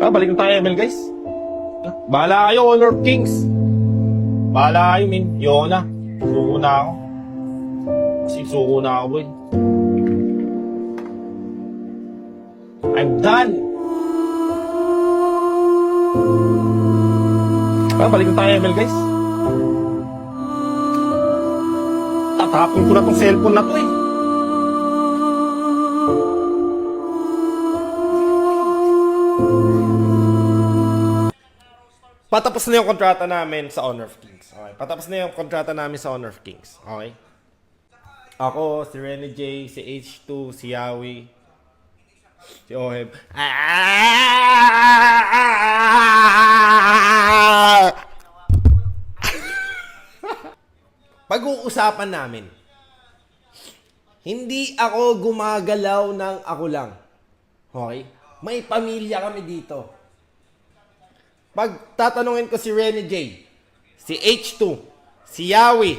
Balik na tayo, ML, guys. Bahala kayo, Honor of Kings. Bahala kayo, min. Yoko na. Suko na ako. Kasi suko na ako, boy. I'm done. Balik na tayo, ML, guys. Tatapon ko na tong cellphone na to, eh. Patapos na yung kontrata namin sa Honor of Kings. Okay. Patapos na yung kontrata namin sa Honor of Kings. Okay. Ako, si Rene J, si H2, si Yawi, si Oheb. Pag-uusapan namin, hindi ako gumagalaw ng ako lang. Okay? May pamilya kami dito. Pag tatanungin ko si Rene J, si H2, si Yawi,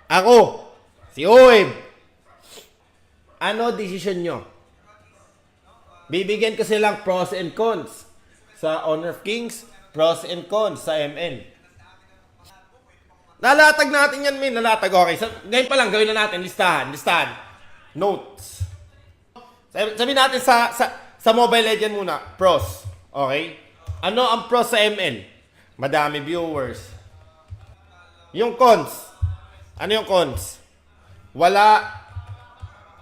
ako, si Oem, ano decision nyo? Bibigyan ko silang pros and cons. Sa Honor of Kings, pros and cons sa ML. Nalatag natin yan, min. Nalatag, okay. Ngayon pa lang, gawin na natin. Listahan. Notes. Sabihin natin sa Mobile Legend muna, pros. Okay? Ano ang pros sa ML? Madami viewers. Yung cons. Ano yung cons? Wala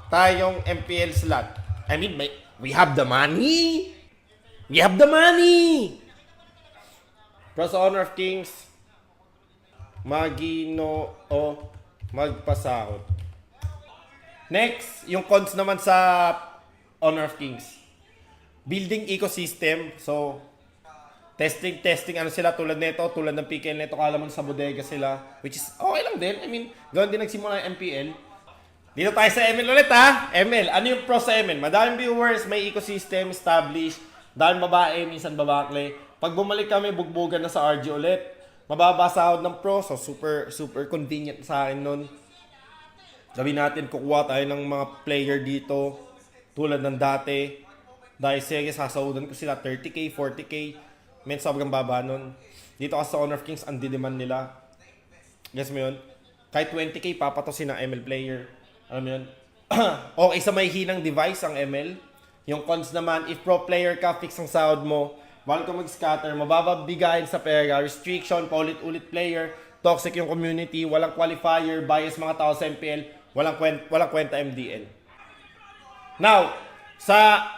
tayong MPL slot. I mean, we have the money. We have the money. Pros sa Honor of Kings, Maginoo magpasahod. Next, yung cons naman sa Honor of Kings. Building ecosystem. So, testing, ano sila tulad nito, tulad ng PKL nito, kala mo sa bodega sila, which is okay lang din. I mean, gawin din nagsimula ng MPL. Dito tayo sa ML ulit, ha? ML, ano yung pro sa ML? Madaming viewers, may ecosystem established, daming babae, minsan babakle. Pag bumalik kami, bugbugan na sa RG ulit. Mababa sahod ng pro, so super convenient sa akin nun. Sabihin natin, kukuha tayo ng mga player dito, tulad ng dati. Dahil sige, sasahudan ko sila 30k, 40k. Men, sobrang baba nun. Dito kasi sa Honor of Kings, ang didemand nila. Guess mo yun? Kahit 20k, papatosin ng ML player. Alam mo yun? Okay sa may hinang device ang ML. Yung cons naman, if pro player ka, fix ang sahod mo, bawal ka mag-scatter, mabababigayin sa pera, restriction, paulit-ulit player, toxic yung community, walang qualifier, bias mga tao sa MPL, walang kwenta MDL. Now, sa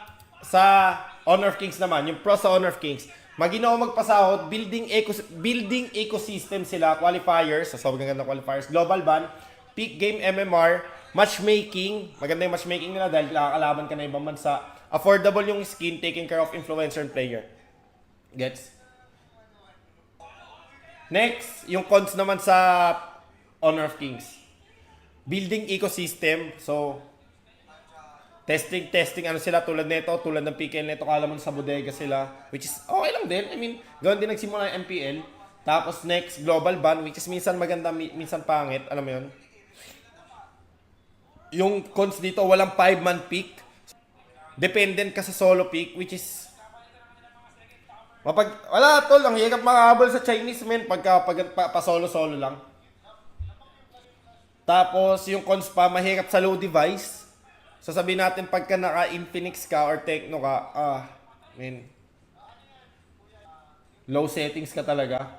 Honor of Kings naman, yung pro sa Honor of Kings, Maginoo magpasahod, building ecosystem sila, qualifiers, so sobrang ganda qualifiers, global ban, peak game MMR, matchmaking, maganda yung matchmaking nila dahil nakakalaban ka na ibang bansa, affordable yung skin, taking care of influencer and player. Gets? Next, yung cons naman sa Honor of Kings. Building ecosystem, so testing, ano sila tulad nito, tulad ng PKL nito, kala mo sa bodega sila, which is okay lang din. I mean, gawin din nagsimula ng MPL. Tapos next, global ban, which is minsan maganda, minsan pangit, alam mo yun. Yung cons dito, walang 5-man pick. Dependent ka sa solo pick, which is wala tol, ang hirap makahabol sa Chinese men pagka pa solo-solo lang. Tapos yung cons pa, mahirap sa low device. So sabihin natin pagka naka-Infinix ka or Tecno ka, low settings ka talaga.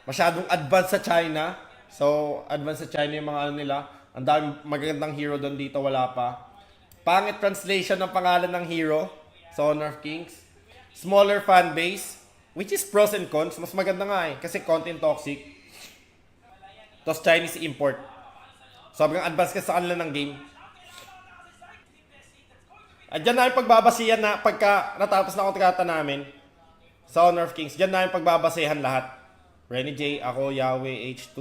Masyadong advanced sa China. So advanced sa China yung mga ano nila. Ang daming magagandang hero doon, dito wala pa. Pangit translation ng pangalan ng hero sa Honor of Kings. Smaller fan base, which is pros and cons. Mas maganda nga kasi content toxic. Tapos Chinese import. Sobrang advanced ka sa kanila ng game. At dyan namin pagbabasihan na pagka natapos na kontrata namin sa Honor of Kings. Dyan namin pagbabasihan lahat. Rene J, ako, Yahweh, H2,